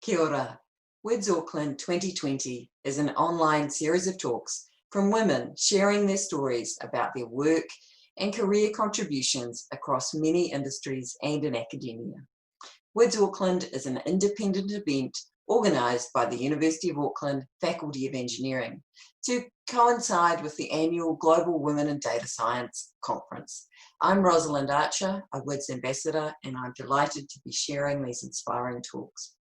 Kia ora. WIDS Auckland 2020 is an online series of talks from women sharing their stories about their work and career contributions across many industries and in academia. WIDS Auckland is an independent event organised by the University of Auckland Faculty of Engineering to coincide with the annual Global Women in Data Science Conference. I'm Rosalind Archer, a WIDS ambassador, and I'm delighted to be sharing these inspiring talks.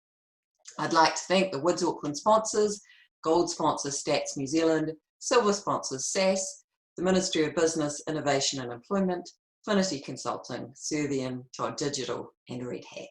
I'd like to thank the WIDS Auckland sponsors, gold sponsor Stats New Zealand, silver sponsors SAS, the Ministry of Business, Innovation and Employment, Finity Consulting, Servian, Todd Digital and Red Hat.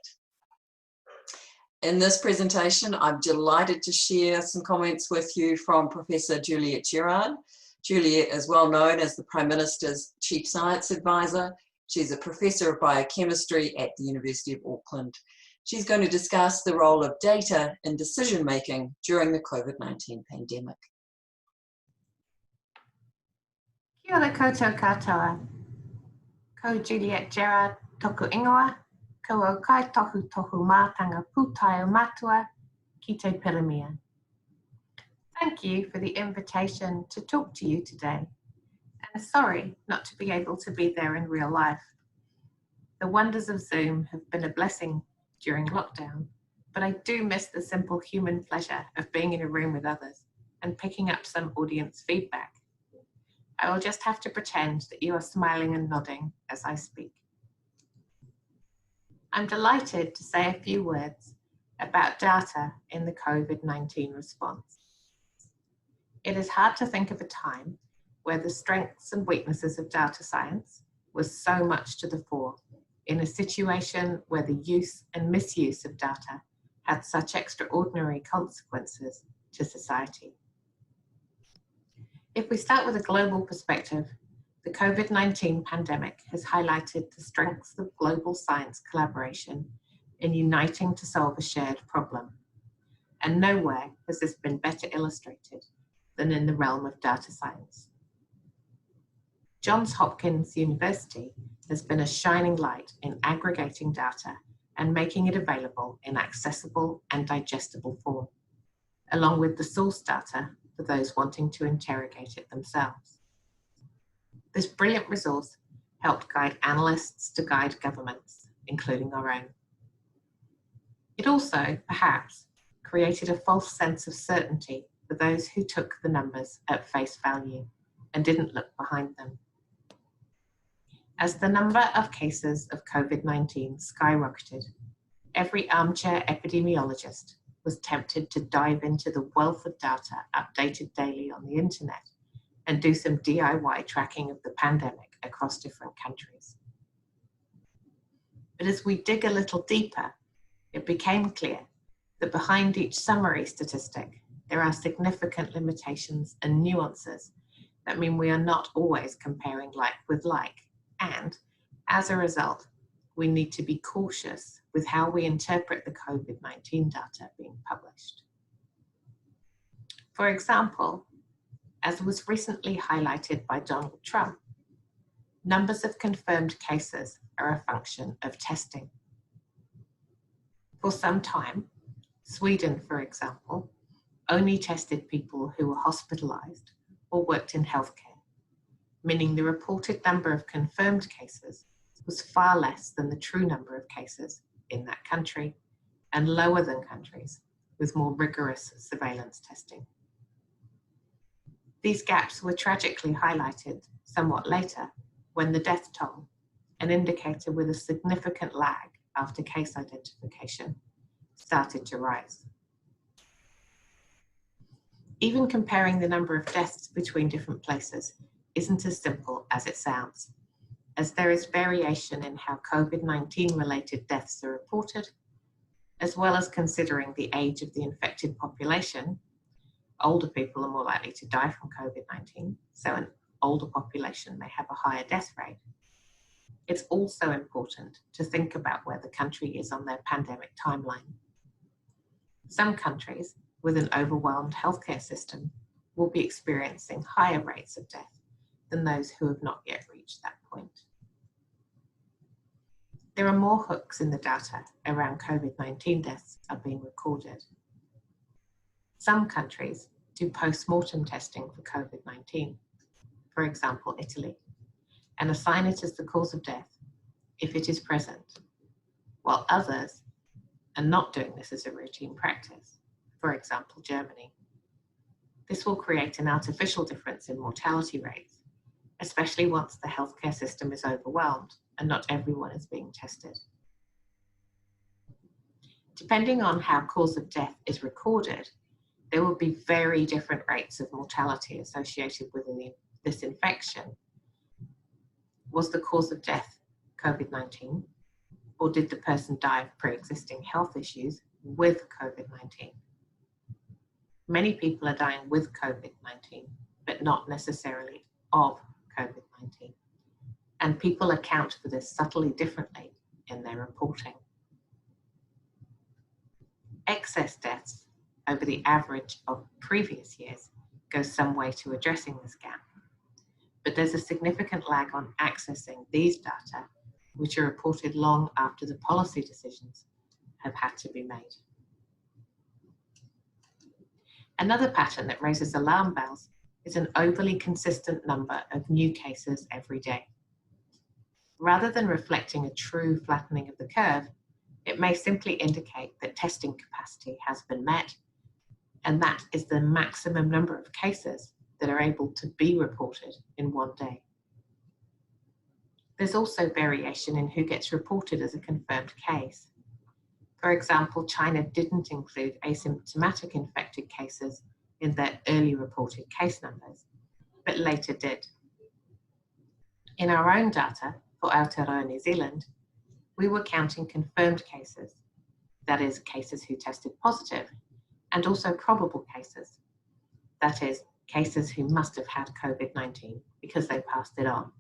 In this presentation, I'm delighted to share some comments with you from Professor Juliet Gerrard. Juliet is well known as the Prime Minister's Chief Science Advisor. She's a Professor of Biochemistry at the University of Auckland. She's going to discuss the role of data in decision-making during the COVID-19 pandemic. Kia ora koutou katoa. Ko Juliet Gerrard toku ingoa, ko o Kaitohutohu Mātanga Pūtaiao Matua, ki te Pirimia. Thank you for the invitation to talk to you today, and sorry not to be able to be there in real life. The wonders of Zoom have been a blessing during lockdown, but I do miss the simple human pleasure of being in a room with others and picking up some audience feedback. I will just have to pretend that you are smiling and nodding as I speak. I'm delighted to say a few words about data in the COVID-19 response. It is hard to think of a time where the strengths and weaknesses of data science was so much to the fore, in a situation where the use and misuse of data had such extraordinary consequences to society. If we start with a global perspective, the COVID-19 pandemic has highlighted the strengths of global science collaboration in uniting to solve a shared problem. And nowhere has this been better illustrated than in the realm of data science. Johns Hopkins University has been a shining light in aggregating data and making it available in accessible and digestible form, along with the source data for those wanting to interrogate it themselves. This brilliant resource helped guide analysts to guide governments, including our own. It also, perhaps, created a false sense of certainty for those who took the numbers at face value and didn't look behind them. As the number of cases of COVID-19 skyrocketed, every armchair epidemiologist was tempted to dive into the wealth of data updated daily on the internet and do some DIY tracking of the pandemic across different countries. But as we dig a little deeper, it became clear that behind each summary statistic, there are significant limitations and nuances that mean we are not always comparing like with like. And as a result, we need to be cautious with how we interpret the COVID-19 data being published. For example, as was recently highlighted by Donald Trump, numbers of confirmed cases are a function of testing. For some time, Sweden, for example, only tested people who were hospitalized or worked in healthcare, meaning the reported number of confirmed cases was far less than the true number of cases in that country and lower than countries with more rigorous surveillance testing. These gaps were tragically highlighted somewhat later when the death toll, an indicator with a significant lag after case identification, started to rise. Even comparing the number of deaths between different places isn't as simple as it sounds, as there is variation in how COVID-19 related deaths are reported, as well as considering the age of the infected population. Older people are more likely to die from COVID-19, so an older population may have a higher death rate. It's also important to think about where the country is on their pandemic timeline. Some countries with an overwhelmed healthcare system will be experiencing higher rates of death than those who have not yet reached that point. There are more hooks in the data around COVID-19 deaths are being recorded. Some countries do post-mortem testing for COVID-19, for example, Italy, and assign it as the cause of death if it is present, while others are not doing this as a routine practice, for example, Germany. This will create an artificial difference in mortality rates, especially once the healthcare system is overwhelmed and not everyone is being tested. Depending on how cause of death is recorded, there will be very different rates of mortality associated with this infection. Was the cause of death COVID-19, or did the person die of pre-existing health issues with COVID-19? Many people are dying with COVID-19, but not necessarily of COVID-19. And people account for this subtly differently in their reporting. Excess deaths over the average of previous years goes some way to addressing this gap. But there's a significant lag on accessing these data, which are reported long after the policy decisions have had to be made. Another pattern that raises alarm bells is an overly consistent number of new cases every day. Rather than reflecting a true flattening of the curve, it may simply indicate that testing capacity has been met, and that is the maximum number of cases that are able to be reported in one day. There's also variation in who gets reported as a confirmed case. For example, China didn't include asymptomatic infected cases in their early reported case numbers, but later did. In our own data for Aotearoa New Zealand, we were counting confirmed cases, that is, cases who tested positive, and also probable cases, that is, cases who must have had COVID-19 because they passed it on.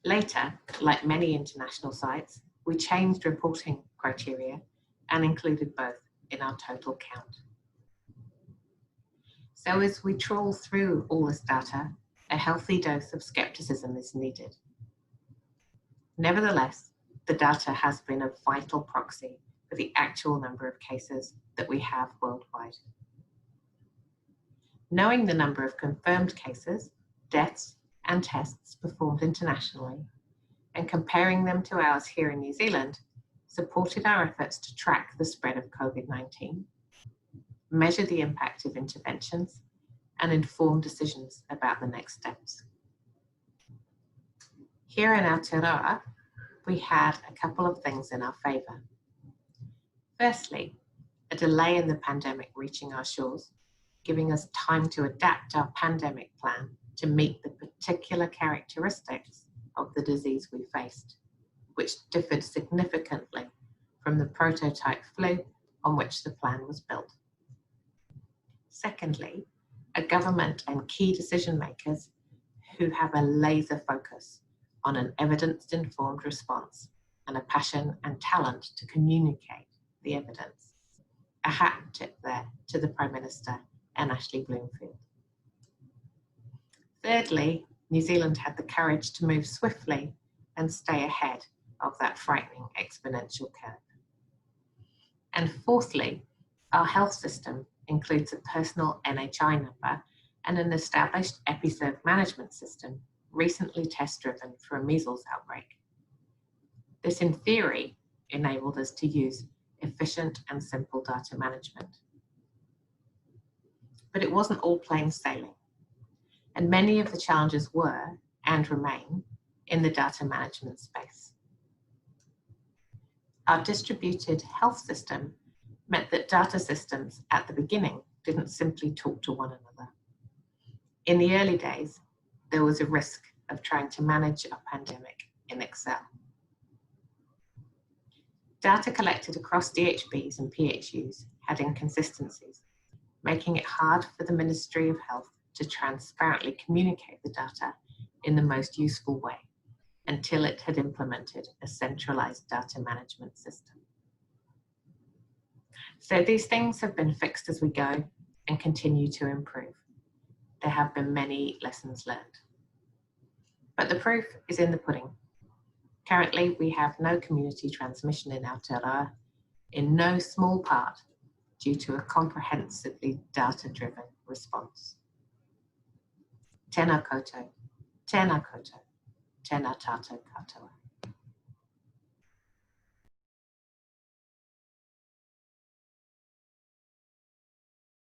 Later, like many international sites, we changed reporting criteria and included both in our total count. So as we trawl through all this data, a healthy dose of skepticism is needed. Nevertheless, the data has been a vital proxy for the actual number of cases that we have worldwide. Knowing the number of confirmed cases, deaths, and tests performed internationally, and comparing them to ours here in New Zealand, supported our efforts to track the spread of COVID-19, measure the impact of interventions, and inform decisions about the next steps. Here in Aotearoa, we had a couple of things in our favour. Firstly, a delay in the pandemic reaching our shores, giving us time to adapt our pandemic plan to meet the particular characteristics of the disease we faced, which differed significantly from the prototype flu on which the plan was built. Secondly, a government and key decision makers who have a laser focus on an evidence-informed response and a passion and talent to communicate the evidence. A hat tip there to the Prime Minister and Ashley Bloomfield. Thirdly, New Zealand had the courage to move swiftly and stay ahead of that frightening exponential curve. And fourthly, our health system includes a personal NHI number and an established episode management system recently test-driven for a measles outbreak. This, in theory, enabled us to use efficient and simple data management. But it wasn't all plain sailing, and many of the challenges were, and remain, in the data management space. Our distributed health system meant that data systems at the beginning didn't simply talk to one another. In the early days, there was a risk of trying to manage a pandemic in Excel. Data collected across DHBs and PHUs had inconsistencies, making it hard for the Ministry of Health to transparently communicate the data in the most useful way until it had implemented a centralized data management system. So these things have been fixed as we go and continue to improve. There have been many lessons learned. But the proof is in the pudding. Currently, we have no community transmission in Aotearoa, in no small part due to a comprehensively data-driven response. Tēnā koutou, tēnā koutou, tēnā tātou katoa.